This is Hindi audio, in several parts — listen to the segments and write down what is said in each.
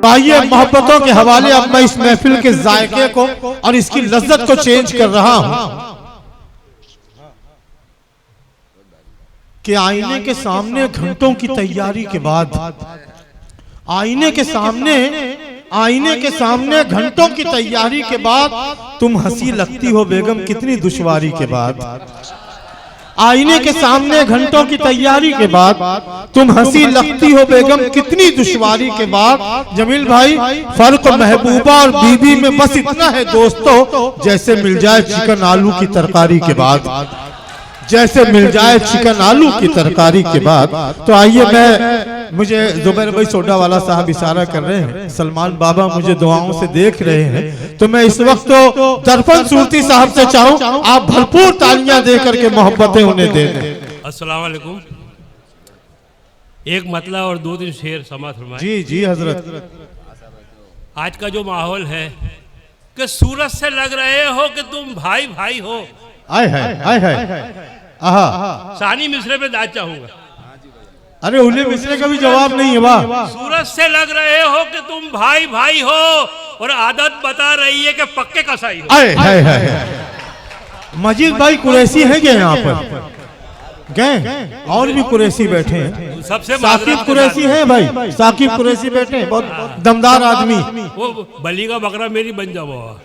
तो आइए मोहब्बतों के हवाले अब मैं इस महफिल के जायके को और इसकी लज्जत को चेंज कर रहा हूं कि आईने के सामने घंटों की तैयारी के बाद, आईने के सामने घंटों की तैयारी के बाद तुम हंसी लगती हो बेगम कितनी दुश्वारी के बाद। आईने के सामने घंटों की तैयारी के बाद तुम हंसी लगती हो बेगम कितनी दुश्वारी के बाद। जमील भाई, फर्क महबूबा और बीबी में बस इतना है दोस्तों, जैसे मिल जाए चिकन आलू की तरकारी के बाद, जैसे मिल जाए चिकन आलू की तरकारी के बाद। तो आइए मुझे जुबैर भाई सोडा वाला साहब इशारा कर रहे हैं, सलमान बाबा मुझे दुआओं से देख रहे हैं, तो मैं इस वक्त तो दर्पण सूरती साहब से चाहूं आप भरपूर तालियां दे करके मोहब्बतें उन्हें दे दें। अस्सलाम वालेकुम। एक मतला और 2-3 शेर समाअत फरमाएं। जी जी हजरत। आज का जो माहौल है कि सूरज से लग रहे हो कि तुम भाई भाई हो। आए है आहा, सानी मिसरे पे दाद चाहूंगा। अरे उन्हें मिसरे का भी जवाब नहीं है। वाह। सूरज से लग रहे हो कि तुम भाई भाई हो और आदत बता रही है कि पक्के कसाई हो। आए है मजीद भाई कुरैशी है क्या यहाँ पर? गए और भी कुरैशी बैठे हैं। सबसे साकिब कुरैशी है भाई, साकिब कुरैशी बैठे हैं, बहुत दमदार आदमी। वो बली का बकरा मेरी बन जाओ।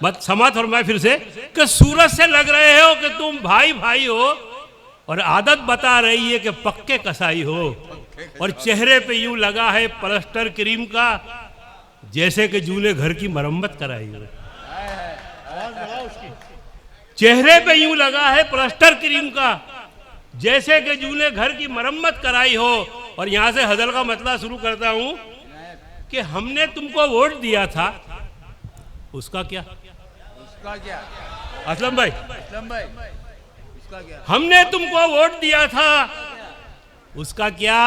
मत समाअत फरमाए फिर से कि सूरज से लग रहे हो कि तुम भाई भाई हो और आदत बता रही है कि पक्के कसाई हो। और चेहरे पे यूं लगा है प्लास्टर क्रीम का, जैसे कि जूने घर की मरम्मत कराई हो। चेहरे पे यूं लगा है प्लास्टर क्रीम का, जैसे कि जूने घर की मरम्मत कराई हो। और यहां से हजल का मतलब शुरू करता हूं कि हमने तुमको वोट दिया था, उसका क्या? असलम भाई, हमने तुमको वोट दिया था, उसका क्या?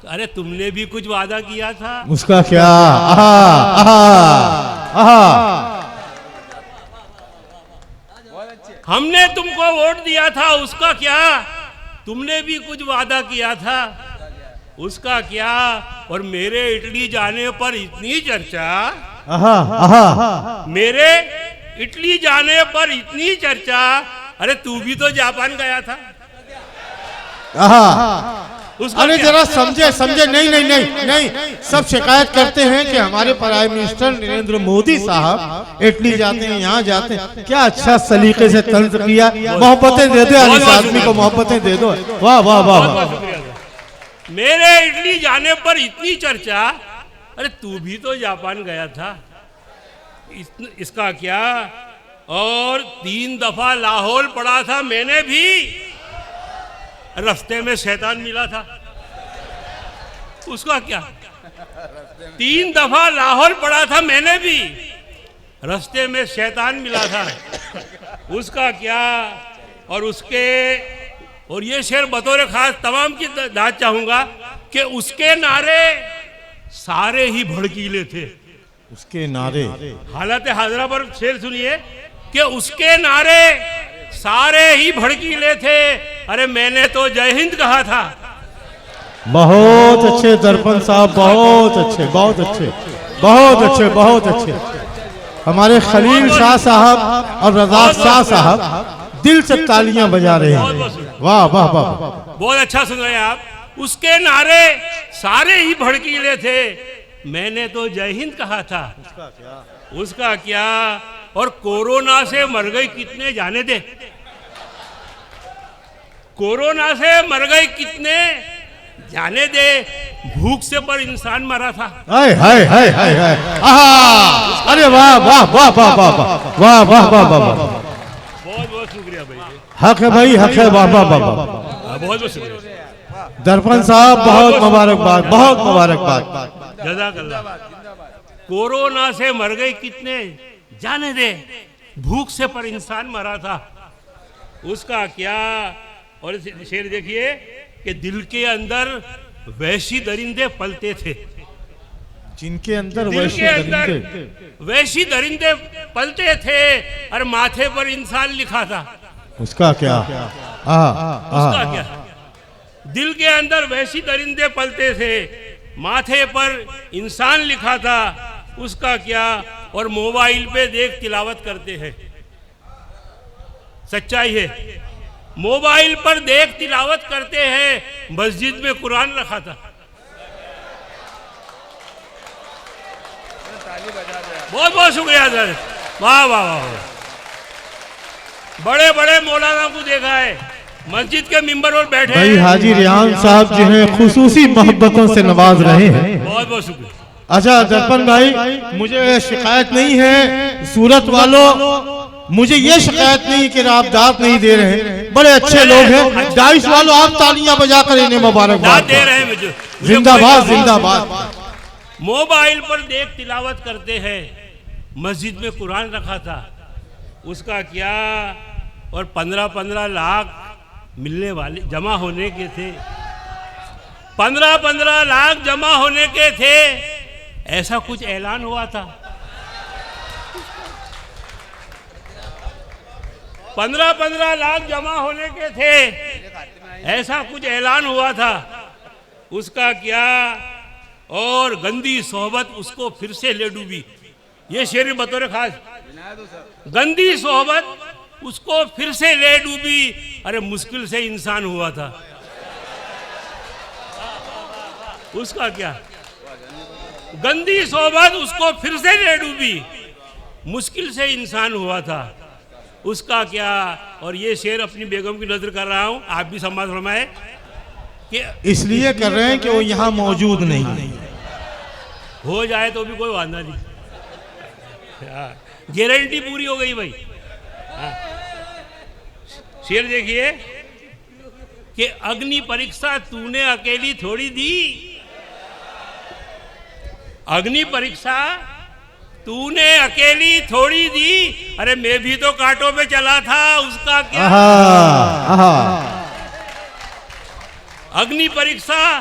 अरे तुमने भी कुछ वादा किया था, उसका क्या? हमने तुमको वोट दिया था, उसका क्या? तुमने भी कुछ वादा किया था, उसका क्या? और मेरे इटली जाने पर इतनी चर्चा, मेरे इटली जाने पर इतनी चर्चा, अरे तू भी तो जापान गया था। अरे जरा समझे नहीं, सब शिकायत करते हैं कि हमारे प्राइम मिनिस्टर नरेंद्र मोदी साहब इटली जाते हैं, यहाँ जाते हैं। क्या अच्छा सलीके से तंज किया। मोहब्बतें दे दो इस आदमी को, मोहब्बतें दे दो। वाह वाह वाह। मेरे इटली जाने पर इतनी चर्चा, अरे तू भी तो जापान गया था, इसका क्या? और 3 दफा लाहौर पड़ा था मैंने भी, रास्ते में शैतान मिला था, उसका क्या? 3 दफा लाहौर पड़ा था मैंने भी, रास्ते में शैतान मिला था, उसका क्या? और ये शेर बतौर खास तमाम की दाद चाहूंगा कि उसके नारे सारे ही भड़कीले थे। उसके नारे, हालत हाजरा पर शेर सुनिए कि उसके नारे सारे ही भड़कीले थे, अरे मैंने तो जय हिंद कहा था। बहुत अच्छे दर्पण साहब, बहुत अच्छे, बहुत अच्छे, बहुत अच्छे, बहुत अच्छे। हमारे खलील शाह साहब और रज़ाक शाह साहब दिल से तालियां बजा रहे हैं। वाह वाह वाह, बहुत अच्छा सुन रहे हैं आप। उसके नारे सारे ही भड़कीले थे, मैंने तो जय हिंद कहा था, उसका क्या? और कोरोना से मर गई कितने जाने दे, कोरोना से मर गई कितने जाने दे, भूख से पर इंसान मरा था। हाय हाय हाय हाय हाय, अरे वाह वाह वाह वाह वाह वाह वाह वाह वाह, बहुत बहुत शुक्रिया भाई। हक है भाई, हक है। वाह वाह वाह, बहुत बहुत शुक्रिया दर्पण साहब, बहुत मुबारकबाद, बहुत मुबारकबाद। जज़ाकल्लाह। कोरोना से मर गए कितने जाने दे, भूख से पर इंसान मरा था, उसका क्या? और शेर देखिए कि दिल के अंदर वैशी दरिंदे पलते थे, जिनके अंदर वैशी दरिंदे पलते थे, और माथे पर इंसान लिखा था, उसका क्या? उसका क्या? दिल के अंदर वैसी दरिंदे पलते थे, माथे पर इंसान लिखा था, उसका क्या? और मोबाइल पे देख तिलावत करते हैं। सच्चाई है, मोबाइल पर देख तिलावत करते हैं, मस्जिद में कुरान रखा था। बहुत बहुत शुक्रिया सर, वाह वाह वाह। बड़े बड़े मौलाना को देखा है मस्जिद के मिंबर पर बैठे भाई हैं। हाजी रियान साहब जो है खुसूसी मोहब्बतों से नवाज रहे हैं। बहुत बहुत शुक्रिया। अच्छा दर्पण भाई, मुझे शिकायत नहीं है, सूरत वालों मुझे ये शिकायत नहीं कि आप दाद नहीं दे रहे हैं, बड़े अच्छे लोग हैं। डाइस वालों आप तालियां बजाकर इन्हें मुबारकबाद दे रहे हैं मुझे। जिंदाबाद जिंदाबाद। मोबाइल पर देख तिलावत करते हैं, मस्जिद में कुरान रखा था, उसका क्या? और 15-15 लाख मिलने वाले जमा होने के थे, 15-15 लाख जमा होने के थे, ऐसा कुछ ऐलान हुआ था। 15-15 लाख जमा होने के थे, ऐसा कुछ ऐलान हुआ था, उसका क्या? और गंदी सोहबत उसको फिर से ले डूबी। ये शेर बतौर खास, गंदी सोहबत उसको फिर से ले डूबी। अरे मुश्किल से इंसान हुआ था, उसका क्या? गंदी सोहबत उसको फिर से ले डूबी, मुश्किल से इंसान हुआ था, उसका क्या? और ये शेर अपनी बेगम की नजर कर रहा हूं, आप भी सम्मान फरमाए कि इसलिए कर रहे हैं कि वो यहाँ मौजूद नहीं है। हो जाए तो भी कोई वादा नहीं, गारंटी पूरी हो गई भाई। शेर देखिए कि अग्नि परीक्षा तूने अकेली थोड़ी दी, अग्नि परीक्षा तूने अकेली थोड़ी दी। अरे मैं भी तो कांटों पे चला था, उसका क्या? अग्नि परीक्षा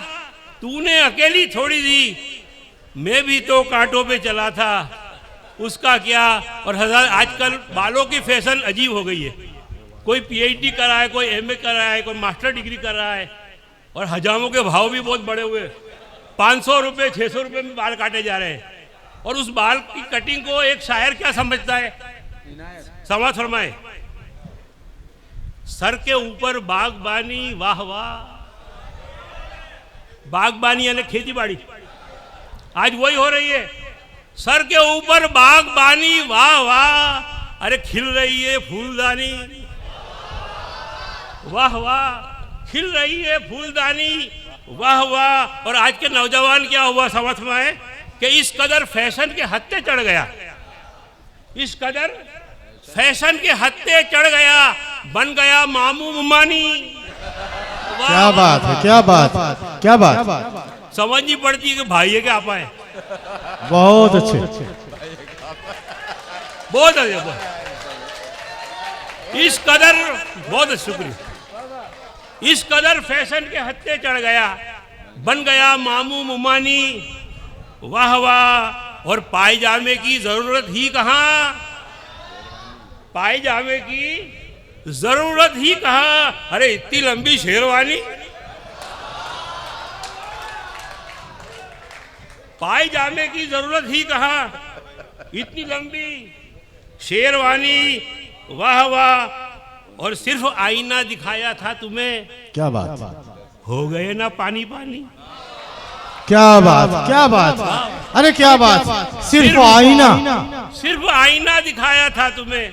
तूने अकेली थोड़ी दी, मैं भी तो कांटों पे चला था, उसका क्या? और हजार आजकल बालों की फैशन अजीब हो गई है, कोई पीएचडी कर रहा है, कोई एमए कर रहा है, कोई मास्टर डिग्री कर रहा है, और हजामों के भाव भी बहुत बड़े हुए। 500 रुपये 600 रुपये में बाल काटे जा रहे हैं, और उस बाल की कटिंग को एक शायर क्या समझता है? समाज फरमाए, सर के ऊपर बागबानी वाह वाह। बागबानी यानी खेती बाड़ी, आज वही हो रही है। सर के ऊपर बागबानी वाह वाह, अरे खिल रही है फूलदानी वाह वाह, खिल रही है फूलदानी वाह वाह। और आज के नौजवान क्या हुआ समझ में है कि इस कदर फैशन के हत्ते चढ़ गया, इस कदर फैशन के हत्ते चढ़ गया, बन गया मामू मुमानी। क्या बात है, क्या बात, क्या बात। समझनी पड़ती है कि भाई है क्या आपा है। बहुत अच्छे, बहुत अच्छे, इस कदर, बहुत शुक्रिया। इस कदर फैशन के हत्ते चढ़ गया, बन गया मामू मुमानी वाह वाह। और पायजामे की जरूरत ही कहाँ, पायजामे की जरूरत ही कहाँ। अरे इतनी लंबी शेरवानी, पायजामे की जरूरत ही कहाँ, इतनी लंबी शेरवानी वाह वाह। और सिर्फ आईना दिखाया था तुम्हें, क्या बात, हो गए ना पानी पानी। क्या बात, क्या बात, अरे क्या बात। सिर्फ आईना, सिर्फ आईना दिखाया था तुम्हें,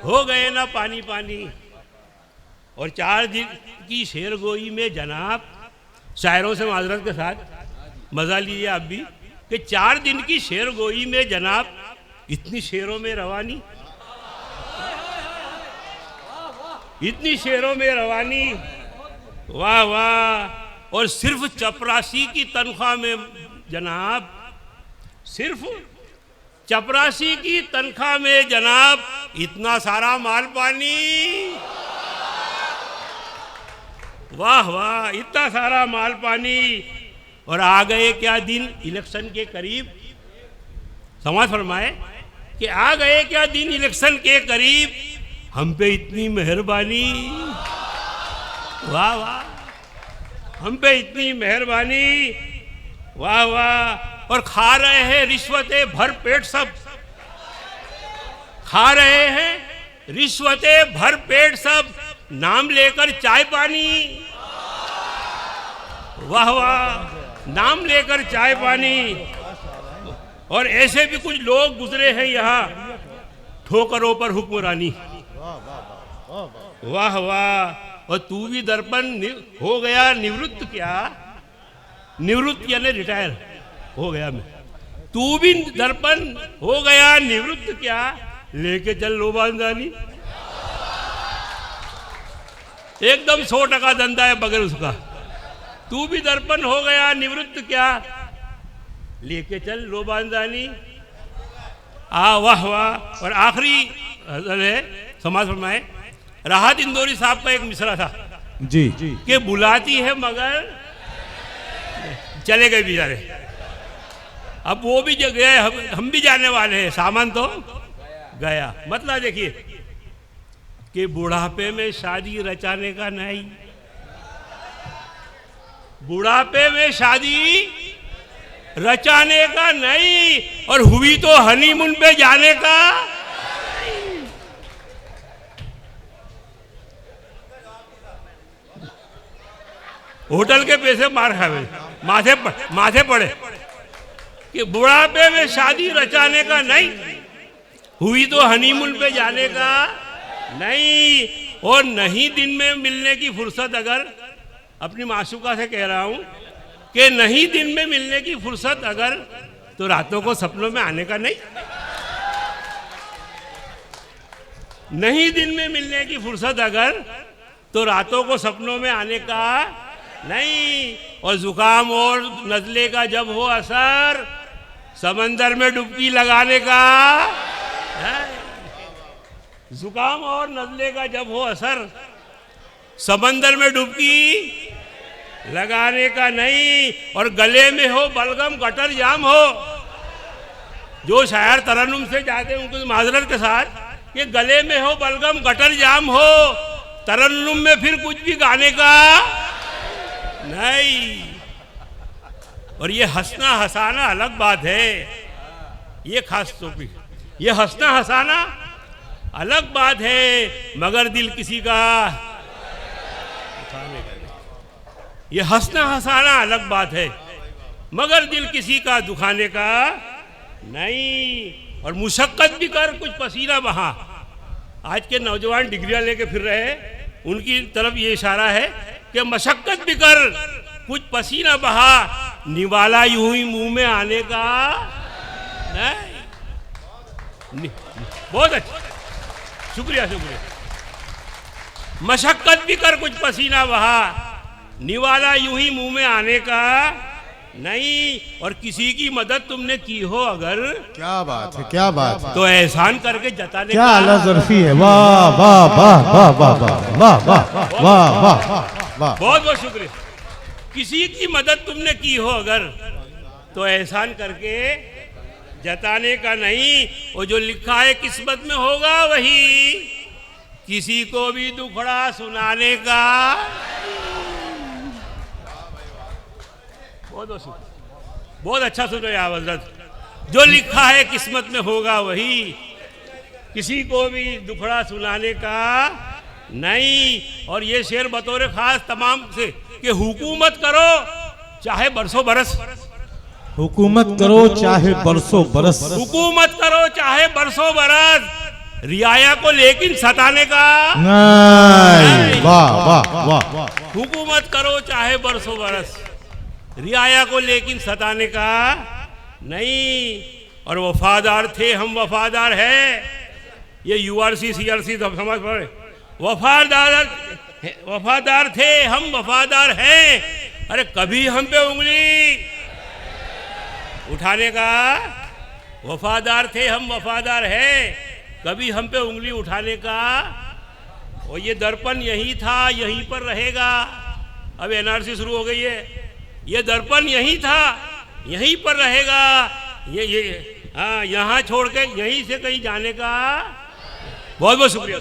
हो गए ना पानी पानी। और 4 दिन की शेरगोई में जनाब, शायरों से माजरत के साथ मजा लीजिए आप भी, कि 4 दिन की शेरगोई में जनाब इतनी शेरों में रवानी, इतनी शेरों में रवानी वाह वाह। और सिर्फ चपरासी की तनख्वाह में जनाब, सिर्फ चपरासी की तनख्वाह में जनाब इतना सारा माल पानी वाह वाह, इतना सारा माल पानी। और आ गए क्या दिन इलेक्शन के करीब, समाज फरमाए कि आ गए क्या दिन इलेक्शन के करीब, हम पे इतनी मेहरबानी वाह वाह, हम पे इतनी मेहरबानी। वाह वाह। और खा रहे हैं रिश्वतें भर पेट सब, खा रहे हैं रिश्वतें भर पेट सब, नाम लेकर चाय पानी। वाह वाह, नाम लेकर चाय पानी। और ऐसे भी कुछ लोग गुजरे हैं यहाँ, ठोकरों पर हुक्मरानी। वाह वाह। और तू भी दर्पण हो गया निवृत्त, क्या निवृत्त यानी रिटायर हो गया मैं, तू भी दर्पण हो गया निवृत्त, क्या लेके चल लोबानदानी। एकदम 100% धंधा है बगैर उसका। तू भी दर्पण हो गया निवृत्त, क्या लेके चल लोबानदानी। वाह वाह। और आखिरी है समाज फरमाए, राहत इंदौरी साहब का एक मिसरा था जी कि बुलाती है मगर चले गए बेचारे। अब वो भी जो गए, हम भी जाने वाले हैं, सामान तो गया। मतलब देखिए कि बुढ़ापे में शादी रचाने का नहीं, बुढ़ापे में शादी रचाने का नहीं, और हुई तो हनीमून पे जाने का। होटल के पैसे मार खावे, माथे पड़े कि बुढ़ापे में शादी रचाने का नहीं, हुई तो हनीमून पे जाने का नहीं। और नहीं दिन में मिलने की फुर्सत, अगर अपनी माशूका से कह रहा हूं कि नहीं दिन में मिलने की फुर्सत अगर, तो रातों को सपनों में आने का नहीं। नहीं दिन में मिलने की फुर्सत अगर, तो रातों को सपनों में आने का नहीं। और जुकाम और नजले का जब हो असर, समंदर में डुबकी लगाने का नहीं। जुकाम और नजले का जब हो असर, समंदर में डुबकी लगाने का नहीं। और गले में हो बलगम गटर जाम हो, जो शायर तरन्नुम से जाते हैं उनको माजरत के साथ, कि गले में हो बलगम गटर जाम हो, तरन्नुम में फिर कुछ भी गाने का नहीं। और ये हंसना हंसाना अलग बात है, ये खास टॉपिक, ये हंसना हंसाना अलग बात है, मगर दिल किसी का ये हंसना हंसाना अलग बात है, मगर दिल किसी का दुखाने का नहीं। और मुशक्कत भी कर कुछ पसीना बहा। आज के नौजवान डिग्रियां लेके फिर रहे हैं, उनकी तरफ ये इशारा है कि मशक्कत भी कर कुछ पसीना बहा, निवाला यूं ही मुंह में आने का नहीं। बहुत अच्छा, शुक्रिया शुक्रिया। मशक्कत भी कर कुछ पसीना बहा, निवाला यूं ही मुंह में आने का नहीं। और किसी की मदद तुमने की हो अगर, क्या बात है, क्या बात है, तो एहसान करके जताने क्या का आला ज़र्फ़ी है। वाह वाह वाह वाह वाह वाह वाह वाह वाह वाह वाह। बहुत बहुत शुक्रिया। किसी की मदद तुमने की हो अगर, तो एहसान करके जताने का नहीं। और जो लिखा है किस्मत में होगा वही, किसी को भी दुखड़ा सुनाने का। बहुत बहुत शुक्रिया, बहुत अच्छा सुन रहे आप हजरत। जो लिखा है किस्मत में होगा वही, किसी को भी दुखड़ा सुनाने का नहीं। और ये शेर बतौर खास तमाम से कि हुकूमत करो चाहे बरसों बरस, हुकूमत करो चाहे बरसों बरस, हुकूमत करो चाहे बरसों बरस, रियाया को लेकिन सताने का नहीं। वाह वाह वाह। हुकूमत करो चाहे बरसों बरस, रियाया को लेकिन सताने का नहीं। और वफादार थे हम वफादार है, ये यूआरसी सीआरसी सब समझ पड़े। वफादार थे हम वफादार हैं, अरे कभी हम पे उंगली उठाने का। वफादार थे हम वफादार हैं, कभी हम पे उंगली उठाने का। और ये दर्पण यही था, यहीं पर रहेगा। अब एनआरसी शुरू हो गई है, ये दर्पण यही था, यहीं पर रहेगा। ये हाँ, यहाँ छोड़ के यहीं से कहीं जाने का। बहुत बहुत शुक्रिया।